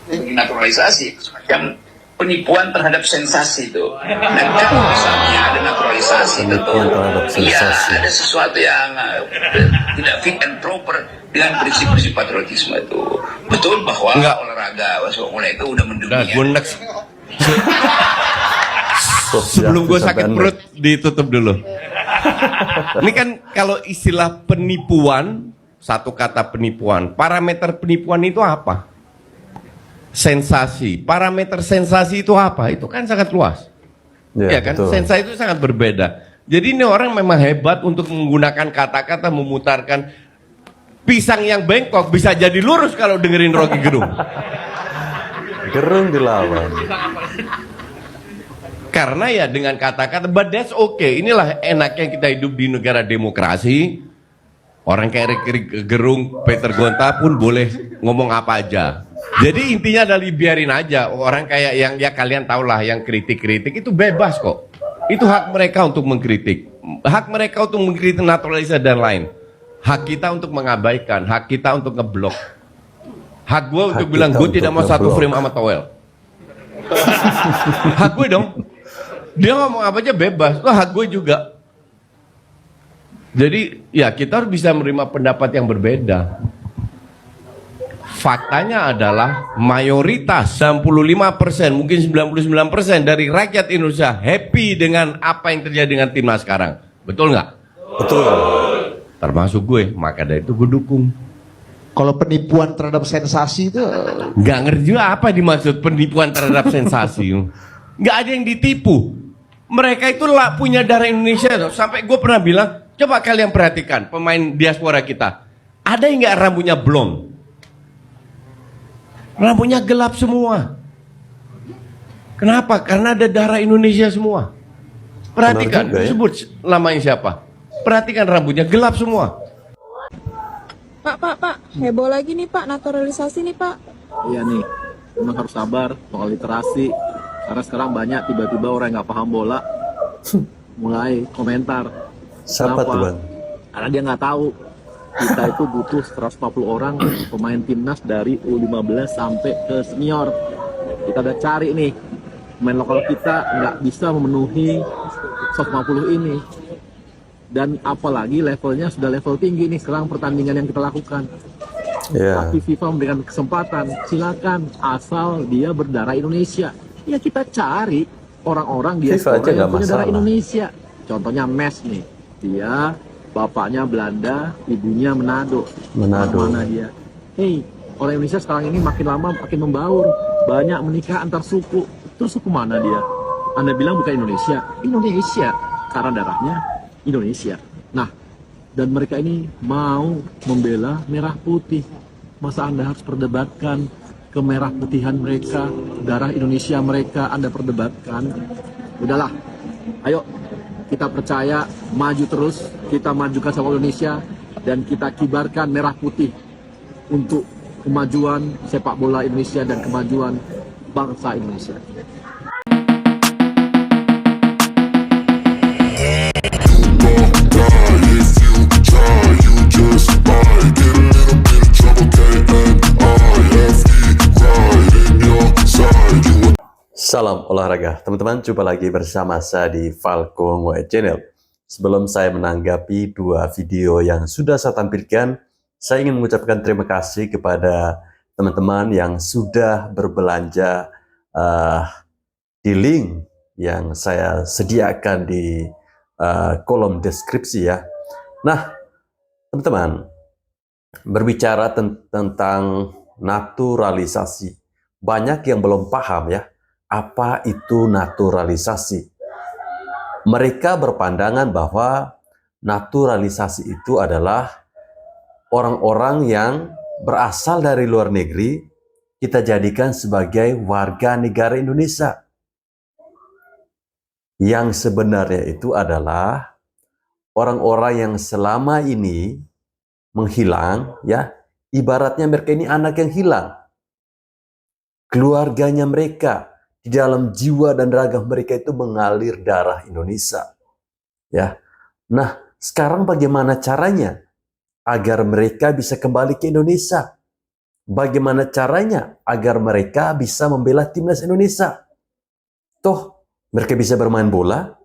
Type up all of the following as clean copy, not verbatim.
naturalisasi yang penipuan terhadap sensasi itu. Dan kalau misalnya ada naturalisasi itu, ya ada sesuatu yang tidak fit and proper dengan prinsip-prinsip patriotisme itu. Betul bahwa olahraga sepak bola itu udah mendunia. Sebelum gue sakit perut ditutup dulu. Ini kan kalau istilah penipuan, satu kata penipuan, parameter penipuan itu apa? Sensasi. Parameter sensasi itu apa? Itu kan sangat luas. Ya kan? Betul. Sensasi itu sangat berbeda. Jadi ini orang memang hebat untuk menggunakan kata-kata, memutarkan pisang yang bengkok bisa jadi lurus kalau dengerin Rocky Gerung. Gerung dilawan. Karena ya dengan kata-kata, but that's okay. Inilah enaknya kita hidup di negara demokrasi. Orang kayak Rocky Gerung, Peter Gonta pun boleh ngomong apa aja. Jadi intinya adalah biarin aja. Orang kayak yang ya kalian tahulah yang kritik-kritik itu bebas kok. Itu hak mereka untuk mengkritik. Hak mereka untuk mengkritik naturalisasi dan lain. Hak kita untuk mengabaikan, hak kita untuk ngeblok. Hak gue untuk bilang gue tidak mau satu frame sama Towel. Hak gue dong. Dia ngomong apa aja bebas, itu hak gue juga. Jadi ya kita harus bisa menerima pendapat yang berbeda. Faktanya adalah mayoritas 95%, mungkin 99% dari rakyat Indonesia happy dengan apa yang terjadi dengan timnas sekarang. Betul nggak? Betul. Termasuk gue, maka dari itu gue dukung. Kalau penipuan terhadap sensasi itu nggak ngerti juga apa dimaksud penipuan terhadap sensasi. Nggak ada yang ditipu. Mereka itu lah punya darah Indonesia. Sampai gue pernah bilang, coba kalian perhatikan pemain diaspora kita. Ada yang nggak rambutnya blond? Rambutnya gelap semua. Kenapa? Karena ada darah Indonesia semua. Perhatikan, sebut namanya siapa? Perhatikan rambutnya gelap semua. Pak, heboh lagi nih Pak, naturalisasi nih Pak. Iya nih, memang harus sabar soal literasi. Karena sekarang banyak tiba-tiba orang yang nggak paham bola mulai komentar. Siapa tuh Bang? Karena dia nggak tahu kita itu butuh 140 orang pemain timnas dari U15 sampai ke senior. Kita udah cari nih, pemain lokal kita nggak bisa memenuhi 150 ini. Dan apalagi levelnya sudah level tinggi nih sekarang pertandingan yang kita lakukan. Tapi FIFA memberikan kesempatan, silakan asal dia berdarah Indonesia. Ya kita cari orang-orang dia yang punya darah Indonesia. Contohnya Mes nih, dia bapaknya Belanda, ibunya Manado. Mana dia? Hei, orang Indonesia sekarang ini makin lama makin membaur, banyak menikah antar suku. Terus suku mana dia? Anda bilang bukan Indonesia? Indonesia, karena darahnya Indonesia. Nah, dan mereka ini mau membela merah putih. Masa Anda harus perdebatkan kemerah putihan mereka, darah Indonesia mereka Anda perdebatkan? Udahlah, ayo kita percaya, maju terus, kita majukan sepak bola Indonesia dan kita kibarkan merah putih untuk kemajuan sepak bola Indonesia dan kemajuan bangsa Indonesia. Salam olahraga, teman-teman, jumpa lagi bersama saya di Falcon White Channel. Sebelum saya menanggapi dua video yang sudah saya tampilkan, saya ingin mengucapkan terima kasih kepada teman-teman yang sudah berbelanja di link yang saya sediakan di kolom deskripsi ya. Nah, teman-teman, berbicara tentang naturalisasi, banyak yang belum paham ya. Apa itu naturalisasi? Mereka berpandangan bahwa naturalisasi itu adalah orang-orang yang berasal dari luar negeri kita jadikan sebagai warga negara Indonesia. Yang sebenarnya itu adalah orang-orang yang selama ini menghilang ya, ibaratnya mereka ini anak yang hilang. Keluarganya mereka, di dalam jiwa dan raga mereka itu mengalir darah Indonesia. Ya. Nah, sekarang bagaimana caranya agar mereka bisa kembali ke Indonesia? bagaimana caranya agar mereka bisa membela timnas Indonesia. Toh, mereka bisa bermain bola.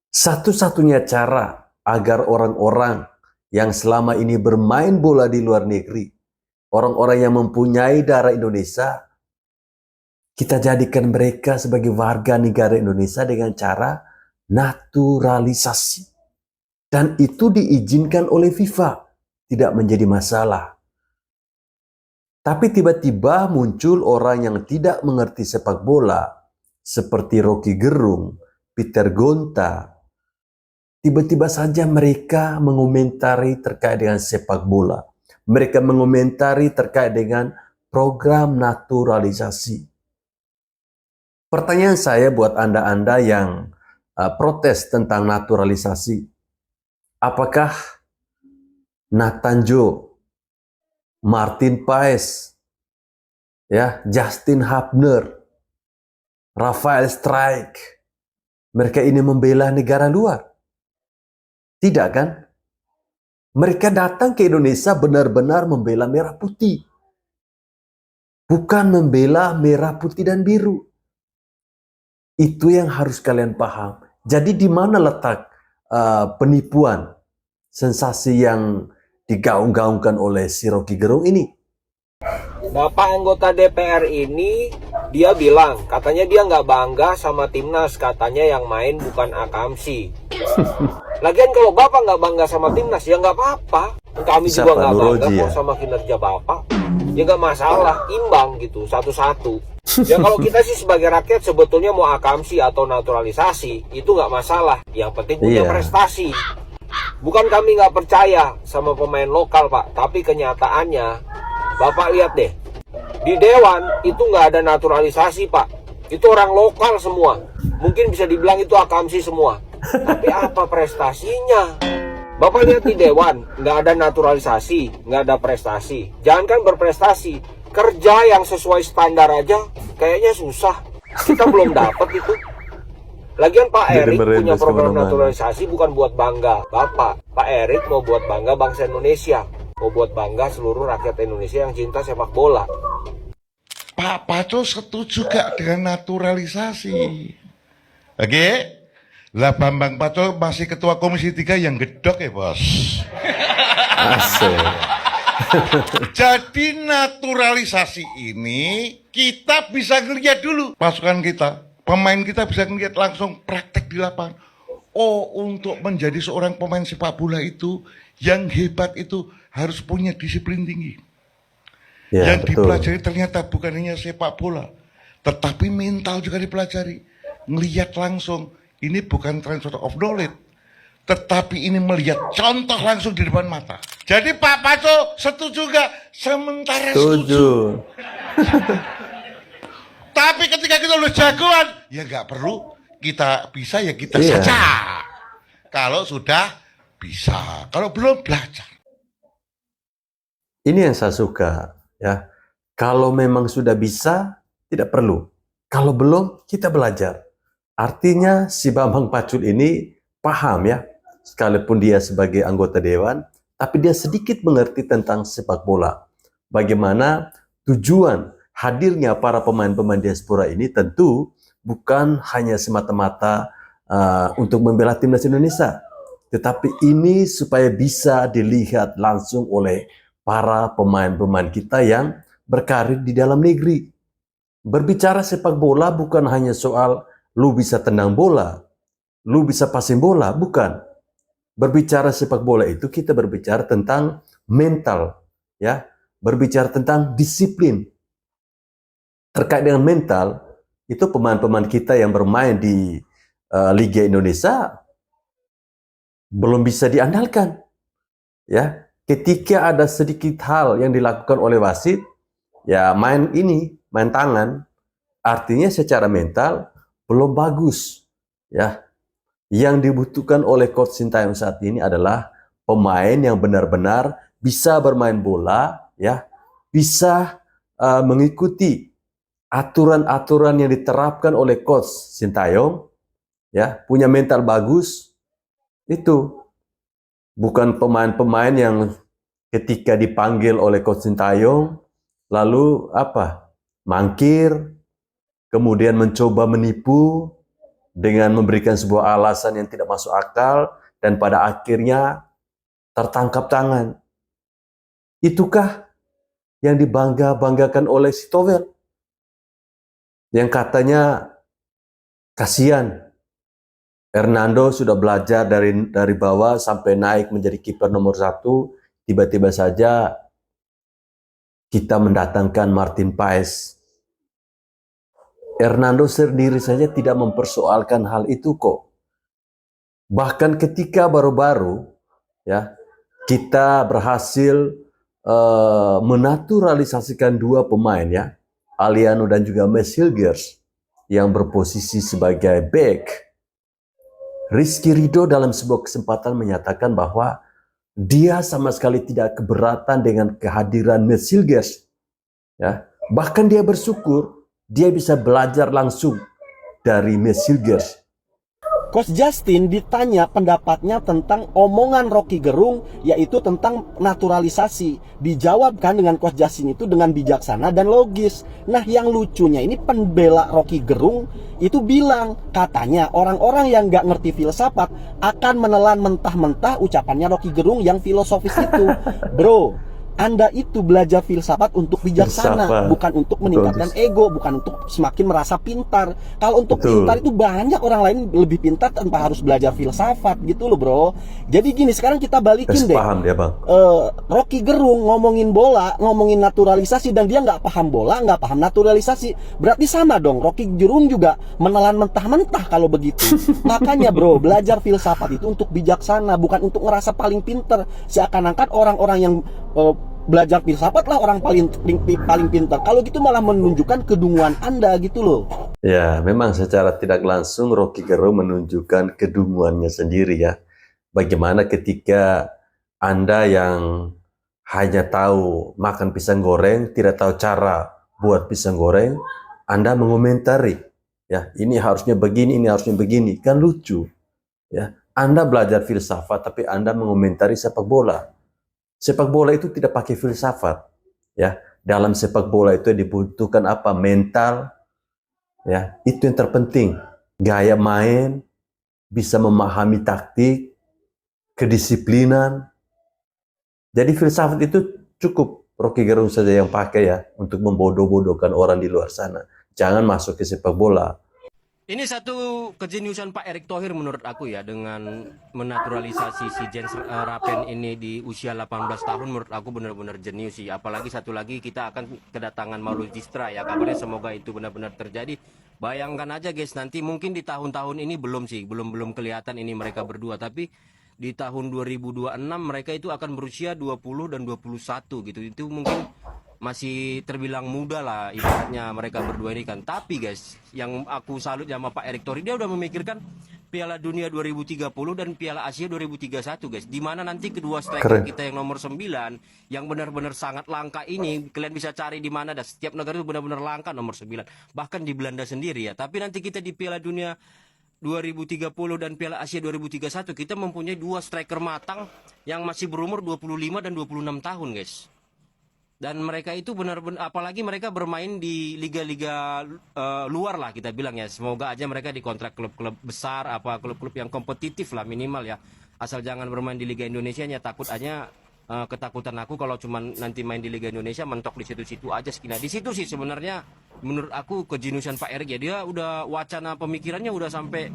Satu-satunya cara agar orang-orang yang selama ini bermain bola di luar negeri, orang-orang yang mempunyai darah Indonesia, kita jadikan mereka sebagai warga negara Indonesia dengan cara naturalisasi. Dan itu diizinkan oleh FIFA, tidak menjadi masalah. Tapi tiba-tiba muncul orang yang tidak mengerti sepak bola, seperti Rocky Gerung, Peter Gonta. Tiba-tiba saja mereka mengomentari terkait dengan sepak bola. Mereka mengomentari terkait dengan program naturalisasi. Pertanyaan saya buat Anda-Anda yang protes tentang naturalisasi. Apakah Nathan Joe, Martin Paes, ya, Justin Hubner, Rafael Strijk, mereka ini membela negara luar? Tidak kan? Mereka datang ke Indonesia benar-benar membela merah putih. Bukan membela merah putih dan biru. Itu yang harus kalian paham. Jadi di mana letak penipuan, sensasi yang digaung-gaungkan oleh si Rocky Gerung ini? Bapak anggota DPR ini, dia bilang, katanya dia nggak bangga sama timnas, katanya yang main bukan Akamsi. Lagian kalau Bapak nggak bangga sama timnas, ya nggak apa-apa. Kami juga nggak bangga kok sama kinerja Bapak. Ya nggak masalah, imbang gitu, satu-satu. Ya kalau kita sih sebagai rakyat sebetulnya mau Akamsi atau naturalisasi, itu nggak masalah. Yang penting punya prestasi. Bukan kami nggak percaya sama pemain lokal, Pak, tapi kenyataannya, Bapak lihat deh, di Dewan itu nggak ada naturalisasi, Pak. Itu orang lokal semua. Mungkin bisa dibilang itu Akamsi semua. Tapi apa prestasinya? Bapak lihat di Dewan, nggak ada naturalisasi, nggak ada prestasi. Jangankan berprestasi, kerja yang sesuai standar aja kayaknya susah. Kita belum dapat itu. Lagian Pak Erik punya program naturalisasi bukan buat bangga Bapak. Pak Erik mau buat bangga bangsa Indonesia. Mau buat bangga seluruh rakyat Indonesia yang cinta sepak bola. Pak Paco setuju gak dengan naturalisasi? Oke? Lah Bambang Paco masih ketua Komisi 3 yang gedok ya bos. Asik. Jadi naturalisasi ini kita bisa ngeliat dulu pasukan kita, pemain kita bisa ngeliat langsung praktek di lapangan. Oh, untuk menjadi seorang pemain sepak bola itu yang hebat itu harus punya disiplin tinggi. Ya, yang betul. dipelajari ternyata bukan hanya sepak bola, tetapi mental juga dipelajari. Ngeliat langsung, ini bukan transfer of knowledge, tetapi ini melihat contoh langsung di depan mata. Jadi Pak Paco setuju gak? Sementara setuju. Tapi ketika kita udah jagoan, ya gak perlu kita bisa, ya kita saja. Kalau sudah bisa, kalau belum belajar. Ini yang saya suka, ya. Kalau memang sudah bisa, tidak perlu. Kalau belum, kita belajar. Artinya si Bambang Pacul ini paham, ya. Sekalipun dia sebagai anggota dewan, tapi dia sedikit mengerti tentang sepak bola. Bagaimana tujuan hadirnya para pemain-pemain diaspora ini tentu bukan hanya semata-mata untuk membela timnas Indonesia, tetapi ini supaya bisa dilihat langsung oleh para pemain-pemain kita yang berkarir di dalam negeri. Berbicara sepak bola bukan hanya soal lu bisa tendang bola, lu bisa passing bola, bukan. Berbicara sepak bola itu kita berbicara tentang mental, ya, berbicara tentang disiplin. Terkait dengan mental, itu pemain-pemain kita yang bermain di Liga Indonesia belum bisa diandalkan, ya. Ketika ada sedikit hal yang dilakukan oleh wasit, ya main tangan, artinya secara mental belum bagus, ya. Yang dibutuhkan oleh Coach Sintayong saat ini adalah pemain yang benar-benar bisa bermain bola, ya, bisa mengikuti aturan-aturan yang diterapkan oleh Coach Sintayong, ya, punya mental bagus. Itu bukan pemain-pemain yang ketika dipanggil oleh Coach Sintayong lalu apa? Mangkir, kemudian mencoba menipu dengan memberikan sebuah alasan yang tidak masuk akal, dan pada akhirnya tertangkap tangan. Itukah yang dibangga-banggakan oleh si Towel? Yang katanya kasihan, Hernando sudah belajar dari bawah sampai naik menjadi kiper nomor 1, tiba-tiba saja kita mendatangkan Martin Paes. Hernando sendiri saja tidak mempersoalkan hal itu kok. Bahkan ketika baru-baru ya kita berhasil menaturalisasikan 2 pemain ya, Aliano dan juga Mes Hilgers yang berposisi sebagai back. Rizky Ridho dalam sebuah kesempatan menyatakan bahwa dia sama sekali tidak keberatan dengan kehadiran Mes Hilgers. Ya, bahkan dia bersyukur dia bisa belajar langsung dari Mes Hilgers. Coach Justin ditanya pendapatnya tentang omongan Rocky Gerung, yaitu tentang naturalisasi. Dijawabkan dengan Coach Justin itu dengan bijaksana dan logis. Nah, yang lucunya ini pembela Rocky Gerung itu bilang, katanya orang-orang yang gak ngerti filsafat akan menelan mentah-mentah ucapannya Rocky Gerung yang filosofis itu. Bro, Anda itu belajar filsafat untuk bijaksana, bukan untuk meningkatkan ego, bukan untuk semakin merasa pintar. Kalau untuk pintar itu banyak orang lain lebih pintar tanpa harus belajar filsafat gitu loh bro. Jadi gini, sekarang kita balikin deh. Paham dia bang. Rocky Gerung ngomongin bola, ngomongin naturalisasi, dan dia nggak paham bola, nggak paham naturalisasi. Berarti sama dong, Rocky Gerung juga menelan mentah-mentah kalau begitu. Makanya bro, belajar filsafat itu untuk bijaksana, bukan untuk ngerasa paling pintar. Seakan-akan orang-orang yang belajar filsafat lah orang paling pintar. Kalau gitu malah menunjukkan kedunguan Anda gitu loh. Ya, memang secara tidak langsung Rocky Gerung menunjukkan kedunguannya sendiri ya. Bagaimana ketika Anda yang hanya tahu makan pisang goreng, tidak tahu cara buat pisang goreng, Anda mengomentari, ya ini harusnya begini, ini harusnya begini, kan lucu. Ya, Anda belajar filsafat tapi Anda mengomentari sepak bola. Sepak bola itu tidak pakai filsafat, ya. Dalam sepak bola itu dibutuhkan apa? Mental, ya. Itu yang terpenting. Gaya main, bisa memahami taktik, kedisiplinan. Jadi filsafat itu cukup Rocky Gerung saja yang pakai ya untuk membodoh-bodohkan orang di luar sana. Jangan masuk ke sepak bola. Ini satu kejeniusan Pak Erick Thohir menurut aku ya, dengan menaturalisasi si Jens Rapen ini di usia 18 tahun. Menurut aku benar-benar jenius sih. Apalagi satu lagi kita akan kedatangan Mauro Gistra ya, kabarnya semoga itu benar-benar terjadi. Bayangkan aja guys, nanti mungkin di tahun-tahun ini belum kelihatan ini mereka berdua, tapi di tahun 2026 mereka itu akan berusia 20 dan 21 gitu. Itu mungkin masih terbilang muda lah ibaratnya mereka berdua ini kan. Tapi guys, yang aku salut sama Pak Erick Thohir, dia udah memikirkan Piala Dunia 2030 dan Piala Asia 2031 guys. Dimana nanti kedua striker kita yang nomor 9 yang benar-benar sangat langka ini, kalian bisa cari di mana dah. Setiap negara itu benar-benar langka nomor 9. Bahkan di Belanda sendiri ya. Tapi nanti kita di Piala Dunia 2030 dan Piala Asia 2031 kita mempunyai 2 striker matang yang masih berumur 25 dan 26 tahun guys. Dan mereka itu benar-benar, apalagi mereka bermain di liga-liga luar lah kita bilang ya. Semoga aja mereka dikontrak klub-klub besar, apa klub-klub yang kompetitif lah minimal ya. Asal jangan bermain di Liga Indonesia nya. Takut aja ketakutan aku kalau cuma nanti main di Liga Indonesia mentok di situ-situ aja. Nah di situ sih sebenarnya menurut aku kejeniusan Pak Erick ya. Dia udah wacana pemikirannya udah sampai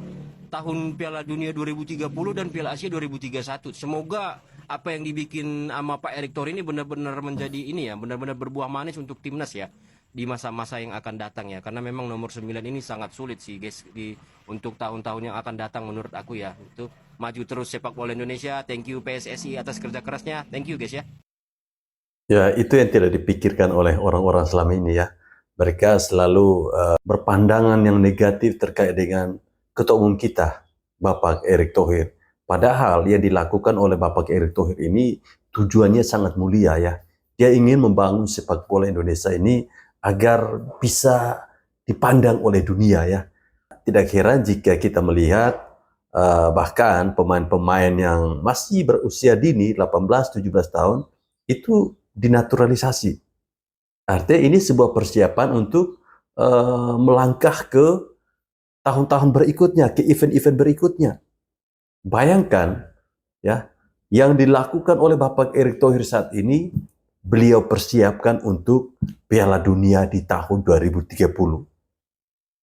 tahun Piala Dunia 2030 dan Piala Asia 2031. Semoga apa yang dibikin sama Pak Erick Thohir ini benar-benar menjadi ini ya, benar-benar berbuah manis untuk timnas ya di masa-masa yang akan datang ya. Karena memang nomor 9 ini sangat sulit sih guys untuk tahun-tahun yang akan datang menurut aku ya. Itu maju terus sepak bola Indonesia. Thank you PSSI atas kerja kerasnya. Thank you guys ya. Ya, itu yang tidak dipikirkan oleh orang-orang selama ini ya. Mereka selalu berpandangan yang negatif terkait dengan Ketua Umum kita, Bapak Erick Thohir. Padahal yang dilakukan oleh Bapak Erick Thohir ini tujuannya sangat mulia ya. Dia ingin membangun sepak bola Indonesia ini agar bisa dipandang oleh dunia ya. Tidak heran jika kita melihat bahkan pemain-pemain yang masih berusia dini 18-17 tahun itu dinaturalisasi. Artinya ini sebuah persiapan untuk melangkah ke tahun-tahun berikutnya, ke event-event berikutnya. Bayangkan ya, yang dilakukan oleh Bapak Erick Thohir saat ini, beliau persiapkan untuk Piala Dunia di tahun 2030.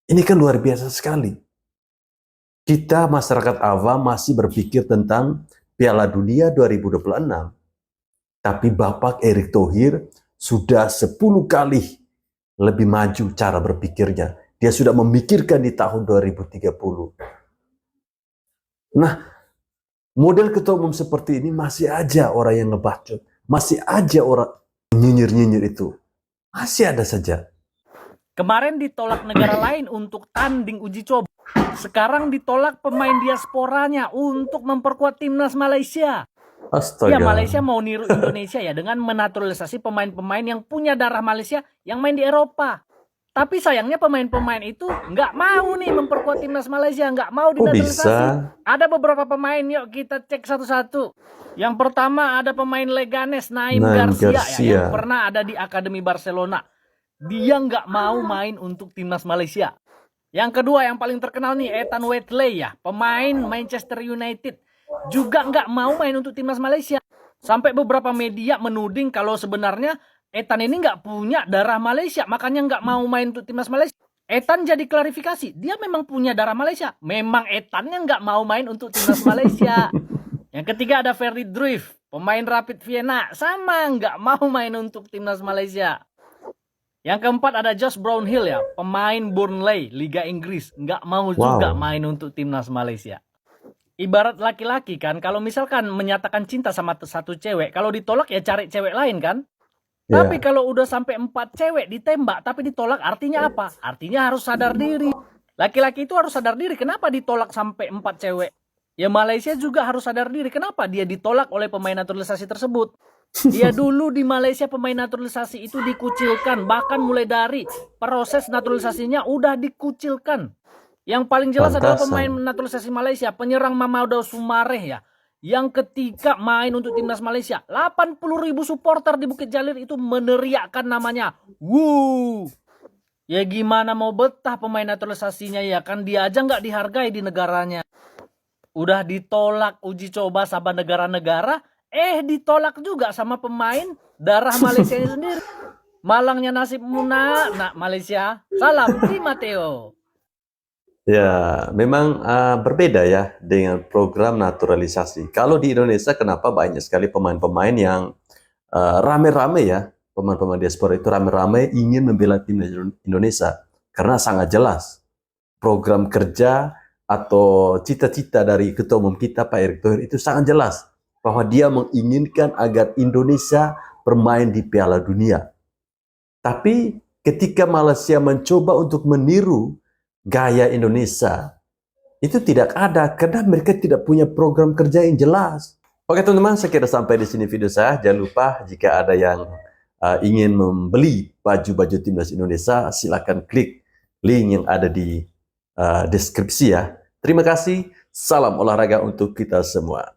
Ini kan luar biasa sekali. Kita masyarakat awam masih berpikir tentang Piala Dunia 2026. Tapi Bapak Erick Thohir sudah 10 kali lebih maju cara berpikirnya. Dia sudah memikirkan di tahun 2030. Nah, model ketua umum seperti ini masih aja orang yang ngebacot. Masih aja orang nyinyir-nyinyir itu. Masih ada saja. Kemarin ditolak negara lain untuk tanding uji coba. Sekarang ditolak pemain diasporanya untuk memperkuat timnas Malaysia. Astaga. Ya, Malaysia mau niru Indonesia ya dengan menaturalisasi pemain-pemain yang punya darah Malaysia yang main di Eropa. Tapi sayangnya pemain-pemain itu nggak mau nih memperkuat timnas Malaysia, nggak mau dinaturalisasi. Ada beberapa pemain, yuk kita cek satu-satu. Yang pertama ada pemain Leganes, Naim Garcia. Ya, yang pernah ada di Akademi Barcelona. Dia nggak mau main untuk timnas Malaysia. Yang kedua yang paling terkenal nih, Ethan Whitley ya, pemain Manchester United. Juga nggak mau main untuk timnas Malaysia. Sampai beberapa media menuding kalau sebenarnya Ethan ini nggak punya darah Malaysia, makanya nggak mau main untuk timnas Malaysia. Ethan jadi klarifikasi, dia memang punya darah Malaysia. Memang Ethannya nggak mau main untuk timnas Malaysia. Yang ketiga ada Ferry Druif, pemain Rapid Vienna, sama nggak mau main untuk timnas Malaysia. Yang keempat ada Josh Brownhill ya, pemain Burnley, Liga Inggris, nggak mau juga main untuk timnas Malaysia. Ibarat laki-laki kan, kalau misalkan menyatakan cinta sama satu cewek, kalau ditolak ya cari cewek lain kan. Tapi kalau udah sampai 4 cewek ditembak tapi ditolak, artinya apa? Artinya harus sadar diri. Laki-laki itu harus sadar diri. Kenapa ditolak sampai 4 cewek? Ya Malaysia juga harus sadar diri. Kenapa dia ditolak oleh pemain naturalisasi tersebut? Ya dulu di Malaysia pemain naturalisasi itu dikucilkan. Bahkan mulai dari proses naturalisasinya udah dikucilkan. Yang paling jelas adalah pemain naturalisasi Malaysia, penyerang Mamadou Soumaré ya. Yang ketika main untuk timnas Malaysia, 80.000 supporter di Bukit Jalil itu meneriakkan namanya. Wuh. Ya gimana mau betah pemain naturalisasinya ya, kan dia aja nggak dihargai di negaranya. Udah ditolak uji coba sama negara-negara, ditolak juga sama pemain darah Malaysia sendiri. Malangnya nasibmu nak Malaysia. Salam Di Matteo. Ya, memang berbeda ya dengan program naturalisasi. Kalau di Indonesia, kenapa banyak sekali pemain-pemain yang rame-rame ya, pemain-pemain diaspora itu rame-rame ingin membela timnas Indonesia. Karena sangat jelas program kerja atau cita-cita dari ketua umum kita Pak Erick Thohir itu sangat jelas bahwa dia menginginkan agar Indonesia bermain di Piala Dunia. Tapi ketika Malaysia mencoba untuk meniru gaya Indonesia, itu tidak ada karena mereka tidak punya program kerja yang jelas. Oke teman-teman, saya kira sampai di sini video saya. Jangan lupa jika ada yang ingin membeli baju-baju timnas Indonesia, silakan klik link yang ada di deskripsi ya. Terima kasih, salam olahraga untuk kita semua.